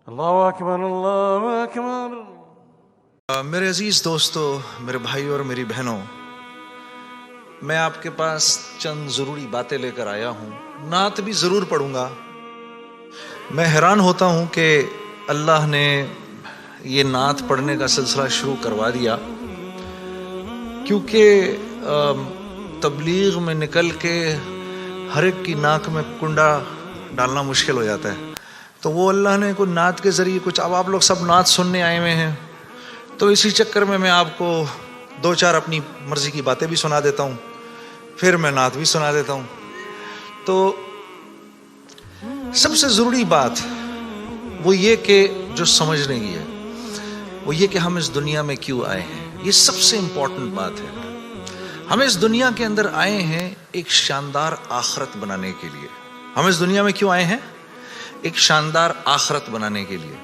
اللہ اکبر اللہ اکبر۔ میرے عزیز دوستو، میرے بھائی اور میری بہنوں، میں آپ کے پاس چند ضروری باتیں لے کر آیا ہوں۔ نعت بھی ضرور پڑھوں گا۔ میں حیران ہوتا ہوں کہ اللہ نے یہ نعت پڑھنے کا سلسلہ شروع کروا دیا، کیونکہ تبلیغ میں نکل کے ہر ایک کی ناک میں کنڈا ڈالنا مشکل ہو جاتا ہے، تو وہ اللہ نے کوئی نعت کے ذریعے کچھ، اب آپ لوگ سب نعت سننے آئے ہوئے ہیں، تو اسی چکر میں آپ کو دو چار اپنی مرضی کی باتیں بھی سنا دیتا ہوں، پھر میں نعت بھی سنا دیتا ہوں۔ تو سب سے ضروری بات وہ یہ کہ جو سمجھنے کی ہے وہ یہ کہ ہم اس دنیا میں کیوں آئے ہیں۔ یہ سب سے امپورٹنٹ بات ہے۔ ہم اس دنیا کے اندر آئے ہیں ایک شاندار آخرت بنانے کے لیے۔ ہم اس دنیا میں کیوں آئے ہیں؟ ایک شاندار آخرت بنانے کے لیے۔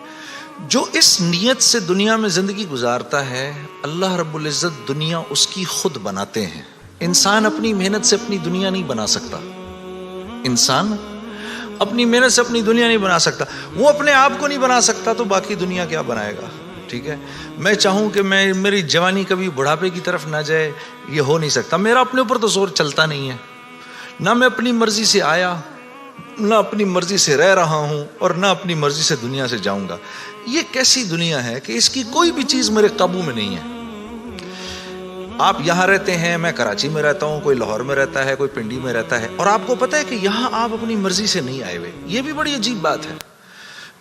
جو اس نیت سے دنیا میں زندگی گزارتا ہے، اللہ رب العزت دنیا اس کی خود بناتے ہیں۔ انسان اپنی محنت سے اپنی دنیا نہیں بنا سکتا۔ انسان اپنی محنت سے اپنی دنیا نہیں بنا سکتا۔ وہ اپنے آپ کو نہیں بنا سکتا تو باقی دنیا کیا بنائے گا؟ ٹھیک ہے، میں چاہوں کہ میری جوانی کبھی بڑھاپے کی طرف نہ جائے، یہ ہو نہیں سکتا۔ میرا اپنے اوپر تو زور چلتا نہیں ہے، نہ میں اپنی مرضی سے آیا، نہ اپنی مرضی سے رہ رہا ہوں، اور نہ اپنی مرضی سے دنیا سے جاؤں گا۔ یہ کیسی دنیا ہے کہ اس کی کوئی بھی چیز میرے قابو میں نہیں ہے۔ آپ یہاں رہتے ہیں، میں کراچی میں رہتا ہوں، کوئی لاہور میں رہتا ہے، کوئی پنڈی میں رہتا ہے، اور آپ کو پتہ ہے کہ یہاں آپ اپنی مرضی سے نہیں آئے ہوئے۔ یہ بھی بڑی عجیب بات ہے۔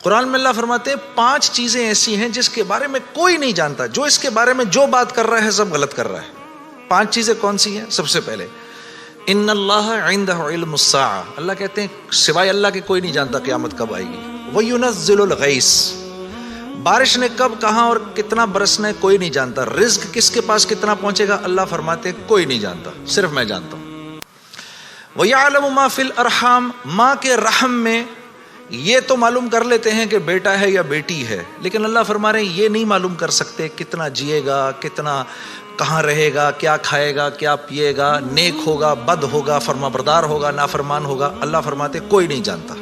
قرآن میں اللہ فرماتے ہیں 5 چیزیں ایسی ہیں جس کے بارے میں کوئی نہیں جانتا، جو اس کے بارے میں جو بات کر رہا ہے سب غلط کر رہا ہے۔ 5 چیزیں کون سی ہیں؟ سب سے پہلے ان اللہ عندہ علم الساعہ، اللہ کہتے ہیں سوائے اللہ کے کوئی نہیں جانتا قیامت کب آئے گی۔ وَيُنَزِّلُ الْغَيْثَ، بارش نے کب، کہاں اور کتنا برسنا ہے کوئی نہیں جانتا۔ رزق کس کے پاس کتنا پہنچے گا، اللہ فرماتے ہیں کوئی نہیں جانتا، صرف میں جانتا ہوں۔ وَيَعْلَمُ مَا فِي الْأَرْحَامِ، ماں کے رحم میں یہ تو معلوم کر لیتے ہیں کہ بیٹا ہے یا بیٹی ہے، لیکن اللہ فرما رہے ہیں یہ نہیں معلوم کر سکتے کتنا جیے گا، کتنا کہاں رہے گا، کیا کھائے گا، کیا پیے گا، نیک ہوگا، بد ہوگا، فرما بردار ہوگا، نافرمان ہوگا۔ اللہ فرماتے کوئی نہیں جانتا۔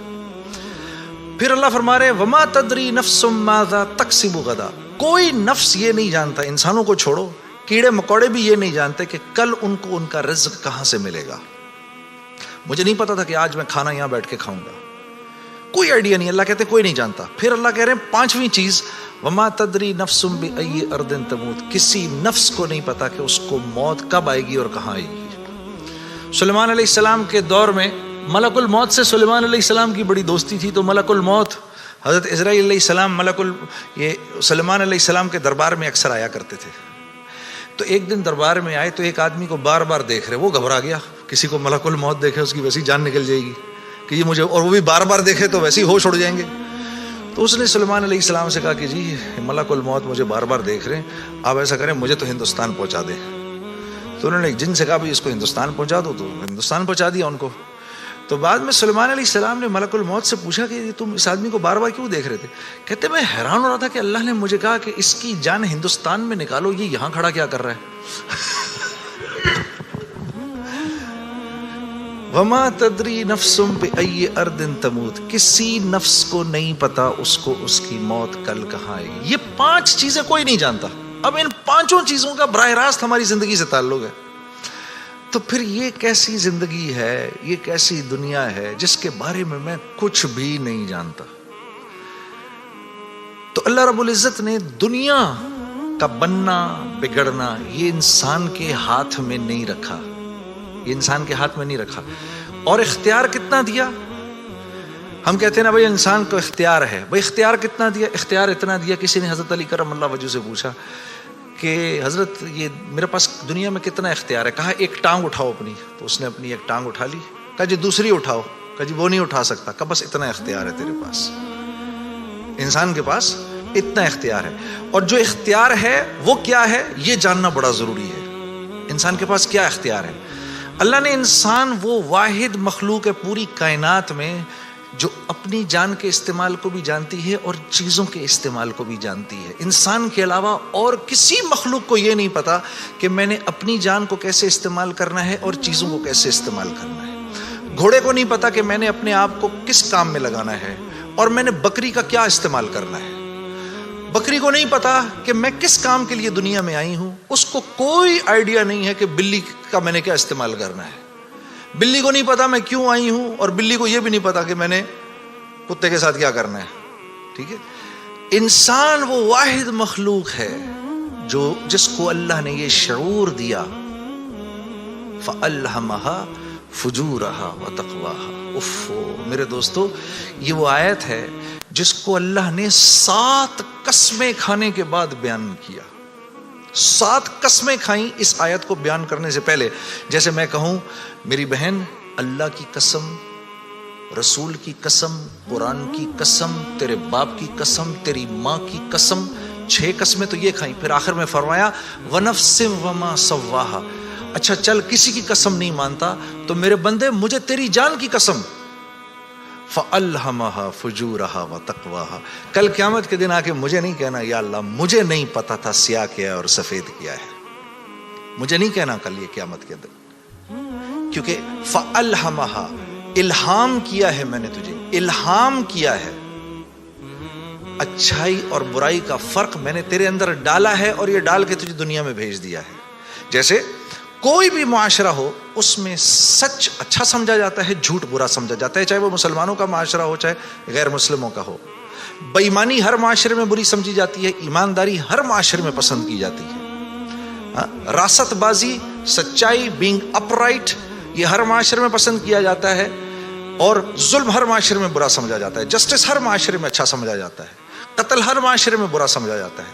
پھر اللہ فرما رہے وما تدری نفس ماذا تکسب غدا، کوئی نفس یہ نہیں جانتا، انسانوں کو چھوڑو، کیڑے مکوڑے بھی یہ نہیں جانتے کہ کل ان کو ان کا رزق کہاں سے ملے گا۔ مجھے نہیں پتا تھا کہ آج میں کھانا یہاں بیٹھ کے کھاؤں گا، کوئی آئیڈیا نہیں۔ اللہ کہتے کوئی نہیں جانتا۔ پھر اللہ کہہ رہے ہیں 5ویں چیز وما تدری نفس بأی ارض تموت، کسی نفس کو نہیں پتا کہ اس کو موت کب آئے گی اور کہاں آئے گی۔ سلیمان علیہ السلام کے دور میں ملک الموت سے سلیمان علیہ السلام کی بڑی دوستی تھی، تو ملک الموت حضرت عزرائیل علیہ السلام یہ سلیمان علیہ السلام کے دربار میں اکثر آیا کرتے تھے۔ تو ایک دن دربار میں آئے تو ایک آدمی کو بار بار دیکھ رہے، وہ گھبرا گیا۔ کسی کو ملک الموت دیکھے اس کی ویسی جان نکل جائے گی کہ یہ مجھے، اور وہ بھی بار بار دیکھے تو ویسے ہی ہوش اڑ جائیں گے۔ تو اس نے سلیمان علیہ السلام سے کہا کہ جی ملک الموت مجھے بار بار دیکھ رہے ہیں، آپ ایسا کریں مجھے تو ہندوستان پہنچا دیں۔ تو انہوں نے ایک جن سے کہا بھائی اس کو ہندوستان پہنچا دو، تو ہندوستان پہنچا دیا ان کو۔ تو بعد میں سلیمان علیہ السلام نے ملک الموت سے پوچھا کہ تم اس آدمی کو بار بار کیوں دیکھ رہے تھے؟ کہتے میں حیران ہو رہا تھا کہ اللہ نے مجھے کہا کہ اس کی جان ہندوستان میں نکالو، یہ یہاں کھڑا کیا کر رہا ہے؟ وما تدری نفس بأی ارض تموت، کسی نفس کو نہیں پتا اس کو اس کی موت کل کہاں آئے گی۔ یہ 5 چیزیں کوئی نہیں جانتا۔ اب ان 5 چیزوں کا براہ راست ہماری زندگی سے تعلق ہے۔ تو پھر یہ کیسی زندگی ہے، یہ کیسی دنیا ہے جس کے بارے میں کچھ بھی نہیں جانتا؟ تو اللہ رب العزت نے دنیا کا بننا بگڑنا یہ انسان کے ہاتھ میں نہیں رکھا، یہ انسان کے ہاتھ میں نہیں رکھا۔ اور اختیار کتنا دیا؟ ہم کہتے ہیں نا بھائی انسان کو اختیار ہے، بھائی اختیار کتنا دیا؟ اختیار اتنا دیا، کسی نے حضرت علی کرم اللہ وجہ سے پوچھا کہ حضرت یہ میرے پاس دنیا میں کتنا اختیار ہے؟ کہا ایک ٹانگ اٹھاؤ اپنی، تو اس نے اپنی ایک ٹانگ اٹھا لی۔ کہا جی دوسری اٹھاؤ، کہا جی وہ نہیں اٹھا سکتا۔ کہا بس اتنا اختیار ہے تیرے پاس، انسان کے پاس اتنا اختیار ہے۔ اور جو اختیار ہے وہ کیا ہے یہ جاننا بڑا ضروری ہے۔ انسان کے پاس کیا اختیار ہے؟ اللہ نے انسان وہ واحد مخلوق ہے پوری کائنات میں جو اپنی جان کے استعمال کو بھی جانتی ہے اور چیزوں کے استعمال کو بھی جانتی ہے۔ انسان کے علاوہ اور کسی مخلوق کو یہ نہیں پتا کہ میں نے اپنی جان کو کیسے استعمال کرنا ہے اور چیزوں کو کیسے استعمال کرنا ہے۔ گھوڑے کو نہیں پتا کہ میں نے اپنے آپ کو کس کام میں لگانا ہے، اور میں نے بکری کا کیا استعمال کرنا ہے. بکری کو نہیں پتا کہ میں کس کام کے لیے دنیا میں آئی ہوں. اس کو کوئی آئیڈیا نہیں ہے کہ بلی کا میں نے کیا استعمال کرنا ہے. بلی کو نہیں پتا میں کیوں آئی ہوں, اور بلی کو یہ بھی نہیں پتا کہ میں نے کتے کے ساتھ کیا کرنا ہے. ٹھیک ہے, انسان وہ واحد مخلوق ہے جس کو اللہ نے یہ شعور دیا, فَأَلْهَمَهَا فُجُورَهَا وَتَقْوَاهَا. میرے دوستو, یہ وہ آیت ہے جس کو اللہ نے 7 قسمیں کھانے کے بعد بیان کیا. 7 قسمیں کھائیں اس آیت کو بیان کرنے سے پہلے. جیسے میں کہوں میری بہن, اللہ کی قسم, رسول کی قسم, قرآن کی قسم, تیرے باپ کی قسم, تیری ماں کی قسم, 6 قسمیں تو یہ کھائیں. پھر آخر میں فرمایا وَنَفْسٍ وَمَا سَوَّاهَا. اچھا چل کسی کی قسم نہیں مانتا تو میرے بندے مجھے تیری جان کی قسم, فَأَلْهَمَهَا فُجُورَهَا وَتَقْوَاهَا. کل قیامت کے دن آ کے مجھے نہیں کہنا یا اللہ مجھے نہیں پتا تھا سیاہ کیا ہے اور سفید کیا ہے. مجھے نہیں کہنا کل یہ قیامت کے دن, کیونکہ فَأَلْهَمَهَا الہام کیا ہے, میں نے تجھے الہام کیا ہے. اچھائی اور برائی کا فرق میں نے تیرے اندر ڈالا ہے اور یہ ڈال کے تجھے دنیا میں بھیج دیا ہے. جیسے کوئی بھی معاشرہ ہو اس میں سچ اچھا سمجھا جاتا ہے, جھوٹ برا سمجھا جاتا ہے, چاہے وہ مسلمانوں کا معاشرہ ہو چاہے غیر مسلموں کا ہو. بےایمانی ہر معاشرے میں بری سمجھی جاتی ہے, ایمانداری ہر معاشرے میں پسند کی جاتی ہے. راست بازی, سچائی, بینگ اپ رائٹ, یہ ہر معاشرے میں پسند کیا جاتا ہے, اور ظلم ہر معاشرے میں برا سمجھا جاتا ہے. جسٹس ہر معاشرے میں اچھا سمجھا جاتا ہے, قتل ہر معاشرے میں برا سمجھا جاتا ہے.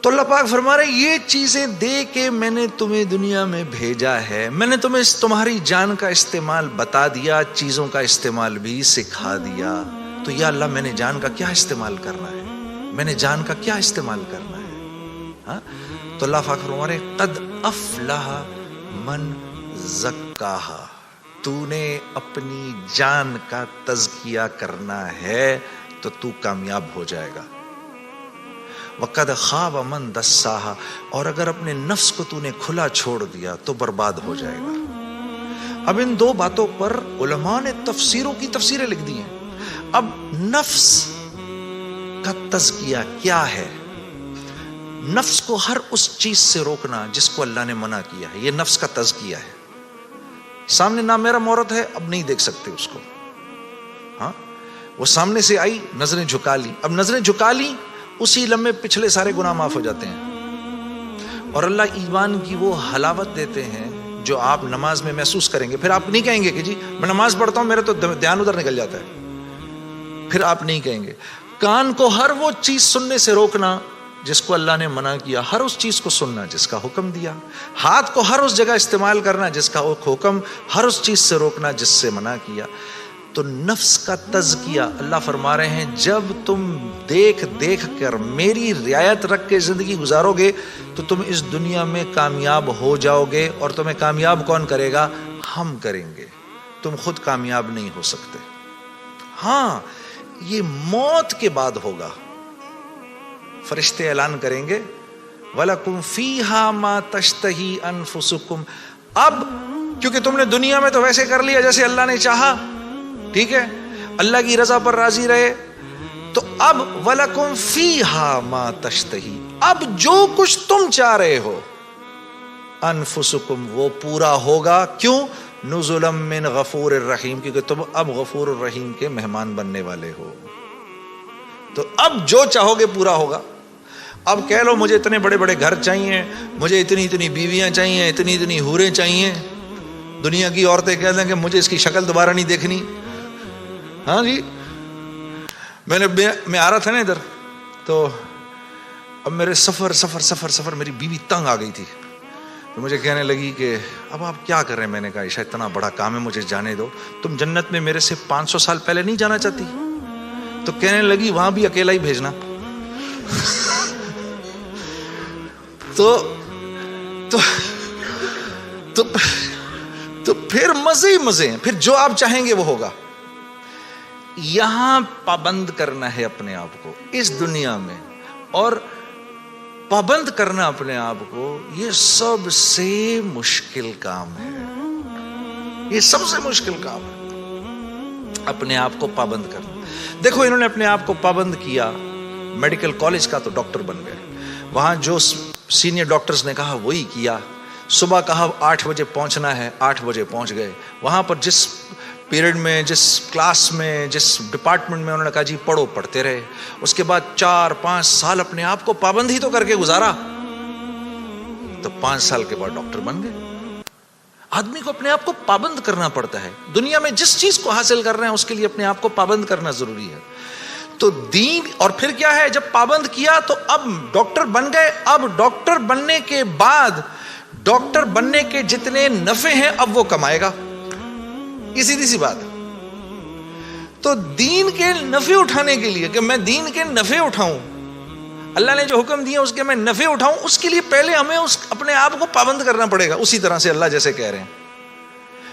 تو اللہ پاک فرما رہے یہ چیزیں دے کے میں نے تمہیں دنیا میں بھیجا ہے, میں نے تمہیں تمہاری جان کا استعمال بتا دیا, چیزوں کا استعمال بھی سکھا دیا. تو یا اللہ میں نے جان کا کیا استعمال کرنا ہے, میں نے جان کا کیا استعمال کرنا ہے. تو اللہ پاک فرما رہے قد افلح من زکاہا, تو نے اپنی جان کا تزکیہ کرنا ہے تو تو کامیاب ہو جائے گا. وَقَدْ خَابَ مَنْ دَسَّاهَا, اور اگر اپنے نفس کو تو نے کھلا چھوڑ دیا تو برباد ہو جائے گا. اب ان 2 باتوں پر علماء نے تفسیروں کی تفسیریں لکھ دی ہیں. اب نفس کا تزکیہ کیا ہے؟ نفس کو ہر اس چیز سے روکنا جس کو اللہ نے منع کیا ہے, یہ نفس کا تزکیہ ہے. سامنے نامیرا عورت ہے, اب نہیں دیکھ سکتے اس کو. ہاں, وہ سامنے سے آئی, نظریں جھکا لی. اب نظریں جھکا لی, اسی لمحے پچھلے سارے گناہ معاف ہو جاتے ہیں, اور اللہ ایمان کی وہ حلاوت دیتے ہیں جو آپ نماز میں محسوس کریں گے. پھر آپ نہیں کہیں گے کہ جی میں نماز پڑھتا ہوں میرا تو دھیان ادھر نکل جاتا ہے. پھر آپ نہیں کہیں گے. کان کو ہر وہ چیز سننے سے روکنا جس کو اللہ نے منع کیا, ہر اس چیز کو سننا جس کا حکم دیا. ہاتھ کو ہر اس جگہ استعمال کرنا جس کا حکم, ہر اس چیز سے روکنا جس سے منع کیا. تو نفس کا تزکیہ اللہ فرما رہے ہیں جب تم دیکھ دیکھ کر میری رعایت رکھ کے زندگی گزارو گے تو تم اس دنیا میں کامیاب ہو جاؤ گے. اور تمہیں کامیاب کون کرے گا؟ ہم کریں گے, تم خود کامیاب نہیں ہو سکتے. ہاں, یہ موت کے بعد ہوگا. فرشتے اعلان کریں گے وَلَكُمْ فِيهَا مَا تَشْتَهِي أَنفُسُكُمْ. اب کیونکہ تم نے دنیا میں تو ویسے کر لیا جیسے اللہ نے چاہا, ٹھیک ہے, اللہ کی رضا پر راضی رہے, تو اب وَلَكُمْ فِيهَا مَا تَشْتَهِي, اب جو کچھ تم چاہ رہے ہو انفسکم وہ پورا ہوگا. کیوں؟ نزلا من غفور الرحیم, کیونکہ تم اب غفور الرحیم کے مہمان بننے والے ہو. تو اب جو چاہو گے پورا ہوگا. اب کہہ لو مجھے اتنے بڑے بڑے گھر چاہیے, مجھے اتنی اتنی بیویاں چاہیے, اتنی اتنی حوریں چاہیے. دنیا کی عورتیں کہہ دیں کہ مجھے اس کی شکل دوبارہ نہیں دیکھنی. ہاں جی, میں آ رہا تھا نا ادھر, تو اب میرے سفر میری بیوی تنگ آ گئی تھی. تو مجھے کہنے لگی کہ اب آپ کیا کر رہے ہیں؟ میں نے کہا عائشہ اتنا بڑا کام ہے, مجھے جانے دو. تم جنت میں میرے سے 500 سال پہلے نہیں جانا چاہتی؟ تو کہنے لگی وہاں بھی اکیلا ہی بھیجنا. تو پھر مزے ہی مزے ہیں, پھر جو آپ چاہیں گے وہ ہوگا. یہاں پابند کرنا ہے اپنے آپ کو اس دنیا میں, اور پابند کرنا اپنے آپ کو یہ سب سے مشکل کام ہے. یہ سب سے مشکل کام ہے, اپنے آپ کو پابند کرنا. دیکھو انہوں نے اپنے آپ کو پابند کیا میڈیکل کالج کا تو ڈاکٹر بن گئے, وہاں جو سینئر ڈاکٹرز نے کہا وہی کیا, صبح کہا 8 بجے پہنچنا ہے 8 بجے پہنچ گئے, وہاں پر جس پیریڈ میں جس کلاس میں جس ڈپارٹمنٹ میں انہوں نے کہا جی پڑھو پڑھتے رہے, اس کے بعد 4-5 سال اپنے آپ کو پابند ہی تو کر کے گزارا, تو 5 سال کے بعد ڈاکٹر بن گئے. آدمی کو اپنے آپ کو پابند کرنا پڑتا ہے, دنیا میں جس چیز کو حاصل کر رہے ہیں اس کے لیے اپنے آپ کو پابند کرنا ضروری ہے. تو دین, اور پھر کیا ہے, جب پابند کیا تو اب ڈاکٹر بن گئے, اب ڈاکٹر بننے کے بعد ڈاکٹر بننے کے جتنے نفع ہیں اب وہ کمائے گا, یہ سیدھی سی بات ہے. تو دین کے نفع اٹھانے کے لیے کہ میں دین کے نفع اٹھاؤں, اللہ نے جو حکم دیا اس کے میں نفع اٹھاؤں, اس کے لیے پہلے ہمیں اپنے آپ کو پابند کرنا پڑے گا. اسی طرح سے اللہ جیسے کہہ رہے ہیں,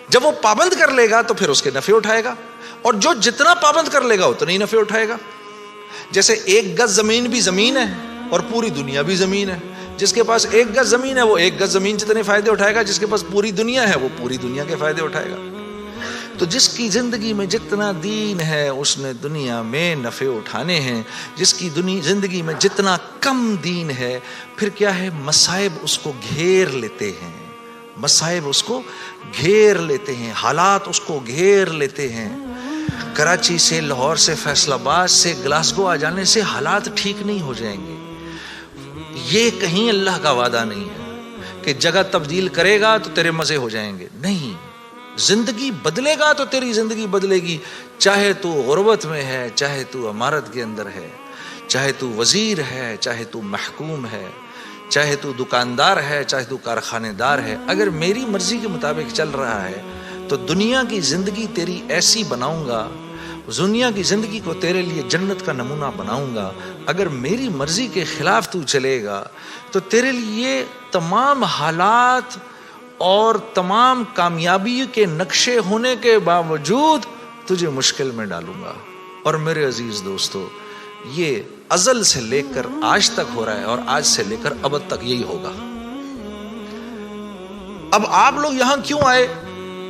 جب وہ پابند کر لے گا تو پھر اس کے نفع اٹھائے گا, اور جو جتنا پابند کر لے گا اتنا ہی نفع اٹھائے گا. جیسے 1 گز زمین بھی زمین ہے اور پوری دنیا بھی زمین ہے. جس کے پاس 1 گز زمین ہے وہ 1 گز زمین جتنے فائدے اٹھائے گا, جس کے پاس پوری دنیا ہے وہ پوری دنیا کے فائدے اٹھائے گا. تو جس کی زندگی میں جتنا دین ہے اس نے دنیا میں نفع اٹھانے ہیں, جس کی زندگی میں جتنا کم دین ہے پھر کیا ہے, مصائب اس کو گھیر لیتے ہیں, مصائب اس کو گھیر لیتے ہیں, حالات اس کو گھیر لیتے ہیں. کراچی سے, لاہور سے, فیصل آباد سے گلاسگو آ جانے سے حالات ٹھیک نہیں ہو جائیں گے. یہ کہیں اللہ کا وعدہ نہیں ہے کہ جگہ تبدیل کرے گا تو تیرے مزے ہو جائیں گے, نہیں. زندگی بدلے گا تو تیری زندگی بدلے گی, چاہے تو غربت میں ہے, چاہے تو امارت کے اندر ہے, چاہے تو وزیر ہے, چاہے تو محکوم ہے, چاہے تو دکاندار ہے, چاہے تو کارخانے دار ہے. اگر میری مرضی کے مطابق چل رہا ہے تو دنیا کی زندگی تیری ایسی بناؤں گا, دنیا کی زندگی کو تیرے لیے جنت کا نمونہ بناؤں گا. اگر میری مرضی کے خلاف تو چلے گا تو تیرے لیے تمام حالات اور تمام کامیابی کے نقشے ہونے کے باوجود تجھے مشکل میں ڈالوں گا. اور میرے عزیز دوستو, یہ ازل سے لے کر آج تک ہو رہا ہے اور آج سے لے کر ابد تک یہی ہوگا. اب آپ لوگ یہاں کیوں آئے؟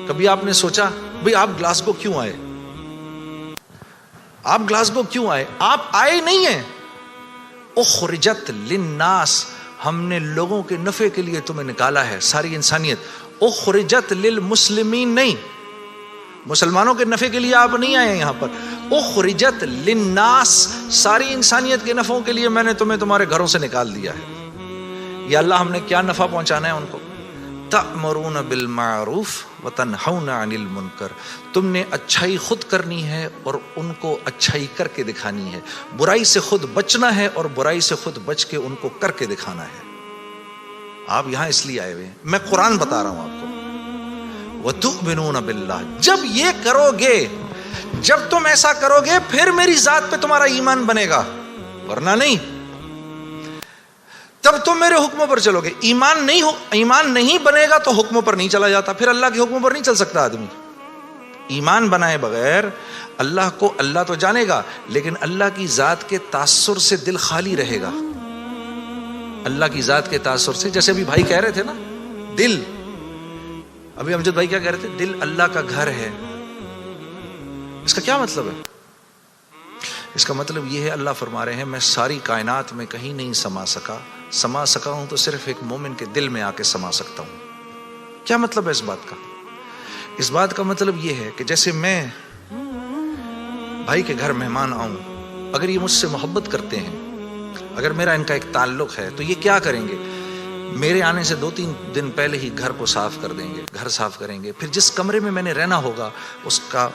کبھی آپ نے سوچا بھئی آپ گلاسگو کیوں آئے؟ آپ گلاسگو کیوں آئے؟ آپ آئے نہیں ہیں. اخرجت للناس, ہم نے لوگوں کے نفع کے لیے تمہیں نکالا ہے, ساری انسانیت. اخرجت للمسلمین, نہیں, مسلمانوں کے نفع کے لیے آپ نہیں آئے یہاں پر. اخرجت للناس, ساری انسانیت کے نفعوں کے لیے میں نے تمہیں تمہارے گھروں سے نکال دیا ہے. یا اللہ ہم نے کیا نفع پہنچانا ہے ان کو؟ تأمرون بالمعروف وتنہون عن المنکر, تم نے اچھائی خود کرنی ہے اور ان کو اچھائی کر کے دکھانی ہے. برائی سے خود بچنا ہے اور برائی سے خود بچ کے ان کو کر کے دکھانا ہے. آپ یہاں اس لیے آئے ہوئے ہیں, میں قرآن بتا رہا ہوں آپ کو. وتؤمنون باللہ, جب یہ کرو گے, جب تم ایسا کرو گے پھر میری ذات پہ تمہارا ایمان بنے گا, ورنہ نہیں. تب تم میرے حکموں پر چلو گے. ایمان نہیں بنے گا تو حکموں پر نہیں چلا جاتا, پھر اللہ کے حکموں پر نہیں چل سکتا آدمی. ایمان بنائے بغیر اللہ کو اللہ تو جانے گا, لیکن اللہ کی ذات کے تاثر سے دل خالی رہے گا. اللہ کی ذات کے تاثر سے, جیسے ابھی بھائی کہہ رہے تھے نا, دل, ابھی امجد بھائی کیا کہہ رہے تھے, دل اللہ کا گھر ہے. اس کا کیا مطلب ہے؟ اس کا مطلب یہ ہے, اللہ فرما رہے ہیں میں ساری کائنات میں کہیں نہیں سما سکا ہوں تو صرف ایک مومن کے دل میں آ کے سما سکتا ہوں. کیا مطلب ہے اس بات کا؟ اس بات کا مطلب یہ ہے کہ جیسے میں بھائی کے گھر مہمان آؤں, اگر یہ مجھ سے محبت کرتے ہیں, اگر میرا ان کا ایک تعلق ہے, تو یہ کیا کریں گے, میرے آنے سے 2-3 دن پہلے ہی گھر کو صاف کر دیں گے, گھر صاف کریں گے. پھر جس کمرے میں میں نے رہنا ہوگا اس کا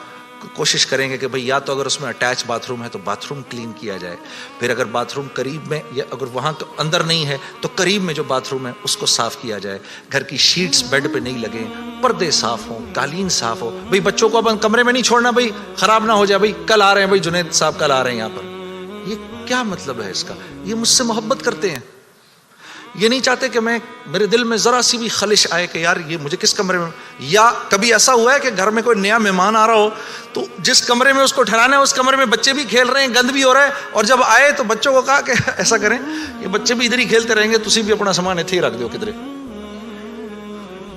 کوشش کریں گے کہ بھئی یا تو اگر اس میں اٹیچ باتھ روم ہے تو باتھ روم کلین کیا جائے, پھر اگر باتھ روم قریب میں یا اگر وہاں اندر نہیں ہے تو قریب میں جو باتھ روم ہے اس کو صاف کیا جائے. گھر کی شیٹس بیڈ پہ نہیں لگیں, پردے صاف ہوں, قالین صاف ہو. بھئی بچوں کو اب کمرے میں نہیں چھوڑنا, بھئی خراب نہ ہو جائے, بھئی کل آ رہے ہیں, بھئی جنید صاحب کل آ رہے ہیں یہاں پر. یہ کیا مطلب ہے اس کا؟ یہ مجھ سے محبت کرتے ہیں, یہ نہیں چاہتے کہ میرے دل میں ذرا سی بھی خلش آئے کہ یار یہ مجھے کس کمرے میں. یا کبھی ایسا ہوا ہے کہ گھر میں کوئی نیا مہمان آ رہا ہو تو جس کمرے میں اس کو ٹھہرانا ہے اس کمرے میں بچے بھی کھیل رہے ہیں, گند بھی ہو رہا ہے, اور جب آئے تو بچوں کو کہا کہ ایسا کریں, یہ بچے بھی ادھر ہی کھیلتے رہیں گے, تسی بھی اپنا سامان اتھے ہی رکھ دو کدھر.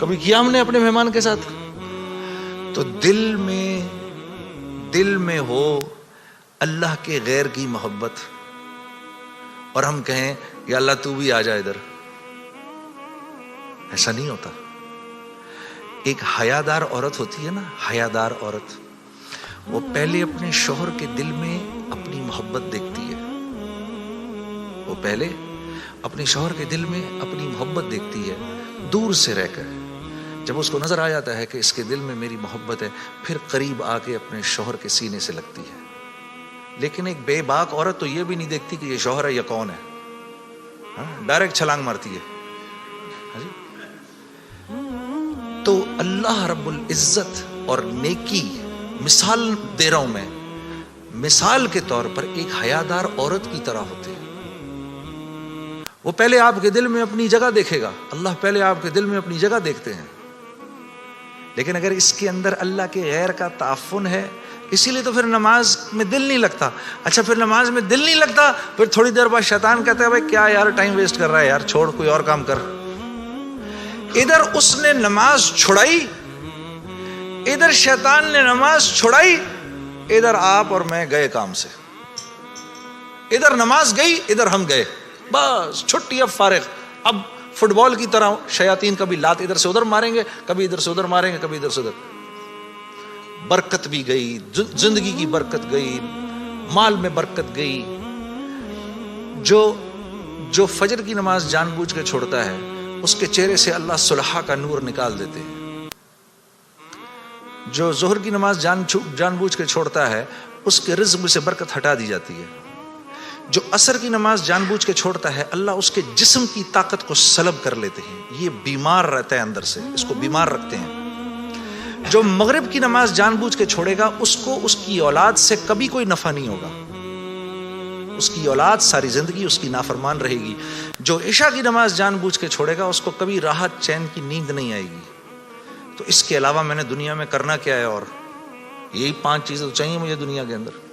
کبھی کیا ہم نے اپنے مہمان کے ساتھ؟ تو دل میں ہو اللہ کے غیر کی محبت اور ہم کہیں یا اللہ تو بھی آ جا ادھر. ایسا نہیں ہوتا. ایک حیادار عورت ہوتی ہے نا, حیادار عورت, وہ پہلے اپنے شوہر کے دل میں اپنی محبت دیکھتی ہے. وہ پہلے اپنے شوہر کے دل میں اپنی محبت دیکھتی ہے دور سے رہ کر. جب اس کو نظر آ جاتا ہے کہ اس کے دل میں میری محبت ہے, پھر قریب آ کے اپنے شوہر کے سینے سے لگتی ہے. لیکن ایک بے باک عورت تو یہ بھی نہیں دیکھتی کہ یہ شوہر ہے یا کون ہے, ڈائریکٹ چھلانگ مارتی ہے. تو اللہ رب العزت اور نیکی, مثال دے رہا ہوں میں, مثال کے طور پر ایک حیادار عورت کی طرح ہوتے ہیں. وہ پہلے آپ کے دل میں اپنی جگہ دیکھے گا, اللہ پہلے آپ کے دل میں اپنی جگہ دیکھتے ہیں. لیکن اگر اس کے اندر اللہ کے غیر کا تعفن ہے, اسی لیے تو پھر نماز میں دل نہیں لگتا. اچھا پھر نماز میں دل نہیں لگتا, پھر تھوڑی دیر بعد شیطان کہتا ہے بھائی کیا یار ٹائم ویسٹ کر رہا ہے یار, چھوڑ کوئی اور کام کر. ادھر اس نے نماز چھڑائی, ادھر شیطان نے نماز چھڑائی, ادھر آپ اور میں گئے کام سے. ادھر نماز گئی, ادھر ہم گئے, بس چھٹی, اب فارغ. اب فٹ بال کی طرح شیاطین کبھی لات ادھر سے ادھر ماریں گے, کبھی ادھر سے ادھر ماریں گے, کبھی ادھر سے ادھر. برکت بھی گئی, زندگی کی برکت گئی, مال میں برکت گئی. جو فجر کی نماز جان بوجھ کے چھوڑتا ہے اس کے چہرے سے اللہ صلحہ کا نور نکال دیتے ہیں. جو ظہر کی نماز جان بوجھ کے چھوڑتا ہے اس کے رزق سے برکت ہٹا دی جاتی ہے. جو عصر کی نماز جان بوجھ کے چھوڑتا ہے اللہ اس کے جسم کی طاقت کو سلب کر لیتے ہیں. یہ بیمار رہتا ہے اندر سے, اس کو بیمار رکھتے ہیں. جو مغرب کی نماز جان بوجھ کے چھوڑے گا اس کو اس کی اولاد سے کبھی کوئی نفع نہیں ہوگا, اس کی اولاد ساری زندگی اس کی نافرمان رہے گی. جو عشاء کی نماز جان بوجھ کے چھوڑے گا اس کو کبھی راحت چین کی نیند نہیں آئے گی. تو اس کے علاوہ میں نے دنیا میں کرنا کیا ہے, اور یہی 5 چیزیں تو چاہیے مجھے دنیا کے اندر.